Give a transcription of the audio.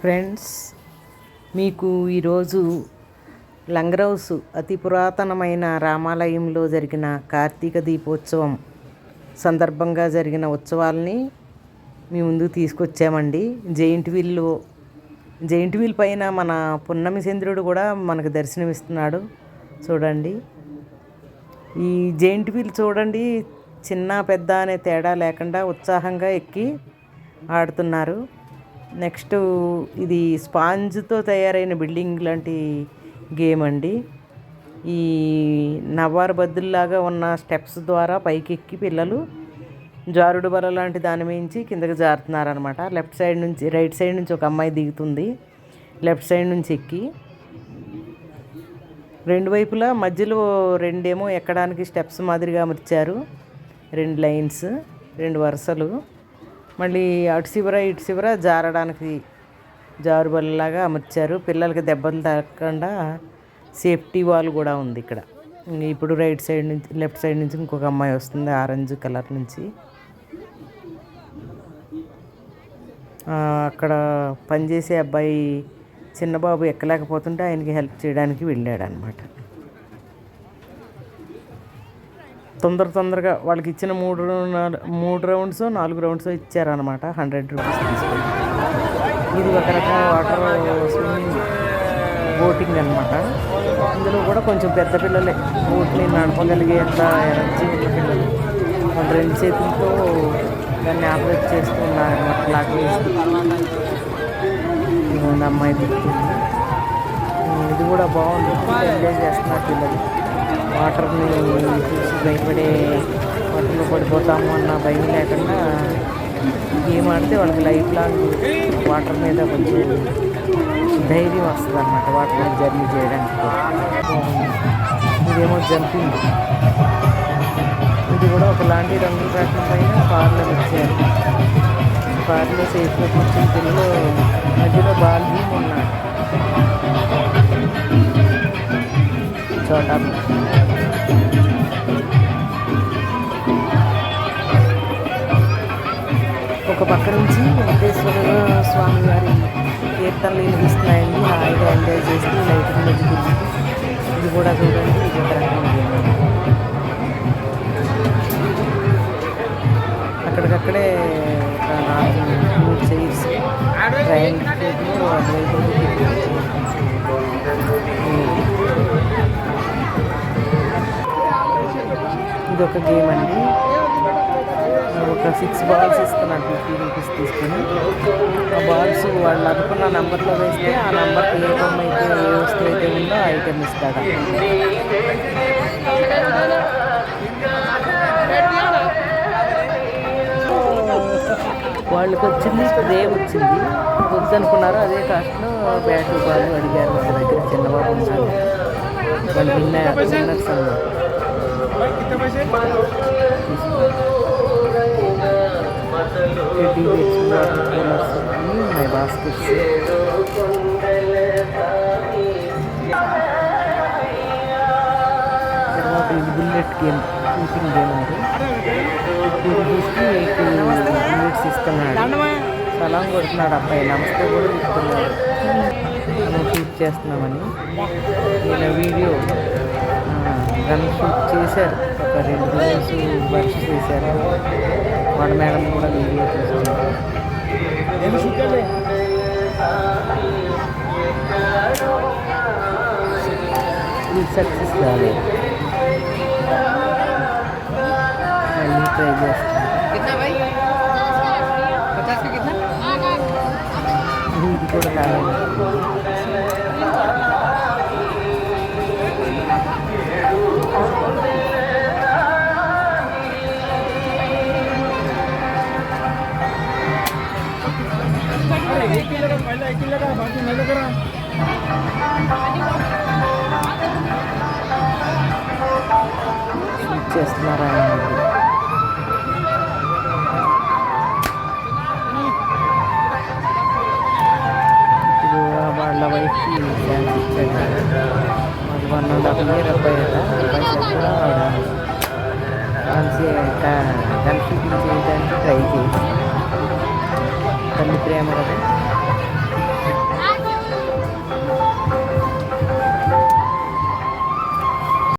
Friends, మీకు ఈరోజు లంగరౌస్ అతి పురాతనమైన రామాలయంలో జరిగిన కార్తీక దీపోత్సవం సందర్భంగా జరిగిన ఉత్సవాల్ని మీ ముందుకు తీసుకొచ్చామండి. జెయింట్ వీల్ పైన మన పున్నమి చంద్రుడు కూడా మనకు దర్శనమిస్తున్నాడు. చూడండి, ఈ జెయింట్ వీల్ చూడండి, చిన్న పెద్ద అనే తేడా లేకుండా ఉత్సాహంగా ఎక్కి ఆడుతున్నారు. నెక్స్ట్, ఇది స్పాంజ్తో తయారైన బిల్డింగ్ లాంటి గేమ్ అండి. ఈ నవ్వారు బద్దుల్లాగా ఉన్న స్టెప్స్ ద్వారా పైకి ఎక్కి పిల్లలు జారుడు బల లాంటి దాని మించి కిందకి జారుతున్నారనమాట. రైట్ సైడ్ నుంచి ఒక అమ్మాయి దిగుతుంది, లెఫ్ట్ సైడ్ నుంచి ఎక్కి. రెండు వైపులా మధ్యలో రెండేమో ఎక్కడానికి స్టెప్స్ మాదిరిగా అమర్చారు. 2 లైన్స్, 2 వరుసలు. మళ్ళీ అటు చివర ఇటు చివర జారడానికి జారుబల్లలాగా అమర్చారు. పిల్లలకి దెబ్బలు తాకకుండా సేఫ్టీ వాల్ కూడా ఉంది ఇక్కడ. ఇప్పుడు లెఫ్ట్ సైడ్ నుంచి ఇంకొక అమ్మాయి వస్తుంది, ఆరెంజ్ కలర్ నుంచి. అక్కడ పనిచేసే అబ్బాయి చిన్నబాబు ఎక్కలేకపోతుంటే ఆయనకి హెల్ప్ చేయడానికి వెళ్ళాడు అనమాట. తొందరగా వాళ్ళకి ఇచ్చిన 3 రౌండ్స్ 4 రౌండ్స్ ఇచ్చారనమాట. 100 రూపీస్ తీసుకొని. ఇది ఒక రకం వాటర్ స్విమ్మింగ్ బోటింగ్ అనమాట. ఇందులో కూడా కొంచెం పెద్ద పిల్లలే బోట్ని నడపగలిగేంత ఎనర్జీ ఉన్న పిల్లలు. వాళ్ళు 2 చేతులతో దాన్ని ఆపరేట్ చేస్తూ ఉన్నారనమాట. లాక్ వేసి అమ్మాయి దిగుతుంది. ఇది కూడా బాగుంది, ఎంజాయ్ చేస్తున్నారు పిల్లలు. వాటర్ని చూసి భయపడే, వాటర్లో పడిపోతాము అన్న భయం లేకుండా గేమ్ ఆడితే వాళ్ళకి లైఫ్ లాంగ్ వాటర్ మీద కొంచెం ధైర్యం వస్తుంది అన్నమాట, వాటర్ మీద జర్నీ చేయడానికి. ఇదేమో జంపింగ్. ఇది కూడా ఒకలాంటి రంగు రాట్ల పైన కార్లో వచ్చారు. కార్లో సేఫ్గా కూర్చుని పిల్లలు మధ్యలో బాల్ భీమ్ ఉన్నాడు. చోట ఒక పక్క నుంచి వెంకటేశ్వర స్వామి వారి కీర్తనలు వినిపిస్తున్నాయండి. హాయిగా ఎంజాయ్ చేస్తూ లైటింగ్ మధ్య ఇది కూడా చూడండి. ఇది ఒక రకం గేమ్. అక్కడికక్కడే ఒక 4 చైర్స్ ట్రైన్ ఇది ఒక గేమ్ అండి. ఒక 6 బాల్స్ ఇస్తున్నాడు, 50 రూపీస్ తీసుకొని. ఆ బాల్స్ వాళ్ళు అనుకున్న నెంబర్లో వేస్తే ఆ నెంబర్కి ఏ బొమ్మ అయితే ఏ వస్తువు అయితే ఉందో ఆ ఐటెం ఇస్తాడు. వాళ్ళకి వచ్చింది స్ప్రే వచ్చింది, వద్దనుకున్నారు. అదే కాస్ట్లో బ్యాట్ బాల్ అడిగారు. ఒక దగ్గర చిన్నబాబు ఉన్నారు, వాళ్ళు విన్నర్స్ అన్నారు. కూలర్స్ అన్నీ ఉన్నాయి, బాస్కెట్స్. తర్వాత ఇది బుల్లెట్ గేమ్, షూటింగ్ గేమ్ అండి. 8 మినిట్స్ ఇస్తున్నాడు. సలాం కొడుతున్నాడు అబ్బాయి, నమస్తే కూడా చెప్తున్నాడు. మనం షూట్ చేస్తున్నామని. ఇలా వీడియో గన్ షూట్ చేశారు. ఒక 2 రోజు వర్క్ చేశారు. వాడు మేడం కూడా వీడియో తీసుకున్నారు. ఇది సక్సెస్ కాలేదు, మళ్ళీ ట్రై చేస్తాను. ఇది కూడా కాలేదు. చేస్తున్నారా? ఇప్పుడు వాళ్ళ వైఫ్కి డ్యాన్స్ ఇచ్చాడు. మాకు 1.5 year అబ్బాయి కూడా డాన్స్ కన్ఫ్యూజింగ్ చేయడానికి ట్రై చేసి తల్లి ప్రేమ కదా.